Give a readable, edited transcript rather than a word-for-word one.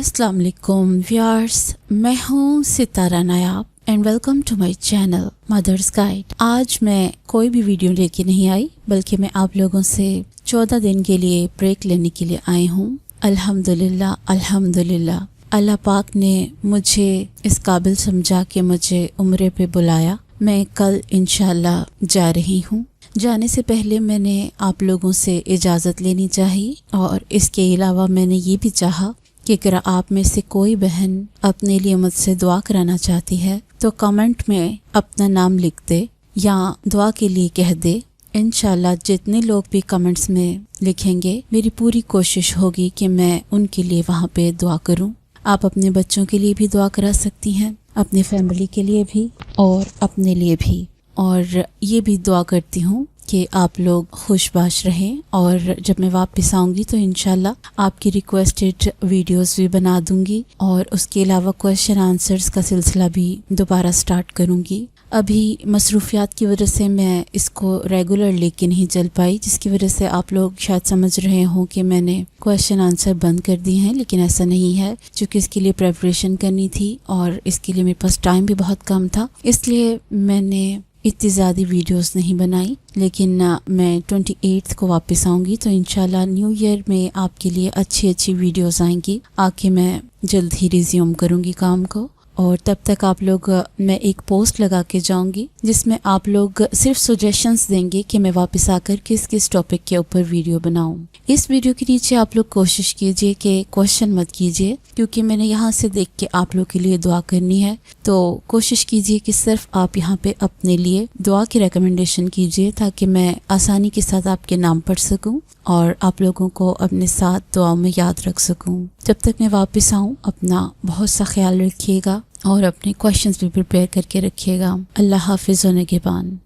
अस्सलाम वालेकुम व्यूअर्स, मैं हूँ Sitara Nayab and welcome to my channel mother's guide. आज मैं कोई भी वीडियो लेके नहीं आई, बल्कि मैं आप लोगों से 14 दिन के लिए ब्रेक लेने के लिए आई हूँ। अल्हम्दुलिल्लाह अल्हम्दुलिल्लाह, अल्लाह पाक ने मुझे इस काबिल समझा कि मुझे उम्रे पे बुलाया। मैं कल इंशाल्लाह जा रही हूँ। जाने से पहले मैंने आप लोगों से इजाज़त लेनी चाहिए, और इसके अलावा मैंने ये भी चाहा कि अगर आप में से कोई बहन अपने लिए मुझसे दुआ कराना चाहती है तो कमेंट में अपना नाम लिख दे या दुआ के लिए कह दे। इंशाल्लाह जितने लोग भी कमेंट्स में लिखेंगे, मेरी पूरी कोशिश होगी कि मैं उनके लिए वहाँ पे दुआ करूँ। आप अपने बच्चों के लिए भी दुआ करा सकती हैं, अपनी फैमिली के लिए भी और अपने लिए भी। और ये भी दुआ करती हूँ कि आप लोग खुशबाश रहें, और जब मैं वापस आऊँगी तो इंशाल्लाह आपकी रिक्वेस्टेड वीडियोस भी बना दूँगी, और उसके अलावा क्वेश्चन आंसर्स का सिलसिला भी दोबारा स्टार्ट करूँगी। अभी मसरूफियात की वजह से मैं इसको रेगुलर लेके नहीं चल पाई, जिसकी वजह से आप लोग शायद समझ रहे हों कि मैंने क्वेश्चन आंसर बंद कर दिए हैं, लेकिन ऐसा नहीं है। क्योंकि इसके लिए प्रेपरेशन करनी थी और इसके लिए मेरे पास टाइम भी बहुत कम था, इसलिए मैंने इतनी ज़्यादा वीडियोस नहीं बनाई। लेकिन मैं 28 को वापस आऊँगी तो इंशाल्लाह न्यू ईयर में आपके लिए अच्छी वीडियोस आएंगी। आके मैं जल्द ही रिज्यूम करूँगी काम को, और तब तक आप लोग, मैं एक पोस्ट लगा के जाऊंगी जिसमें आप लोग सिर्फ सजेशंस देंगे कि मैं वापस आकर किस टॉपिक के ऊपर वीडियो बनाऊं। इस वीडियो के नीचे आप लोग कोशिश कीजिए कि क्वेश्चन मत कीजिए, क्योंकि मैंने यहाँ से देख के आप लोग के लिए दुआ करनी है। तो कोशिश कीजिए कि सिर्फ आप यहाँ पे अपने लिए दुआ की रिकमेंडेशन कीजिए, ताकि मैं आसानी के साथ आपके नाम पढ़ सकूं और आप लोगों को अपने साथ दुआओं में याद रख सकूं। जब तक मैं वापस आऊं, अपना बहुत सा ख्याल रखिएगा और अपने क्वेश्चंस भी प्रिपेयर करके रखिएगा। अल्लाह हाफिज व निगहबान।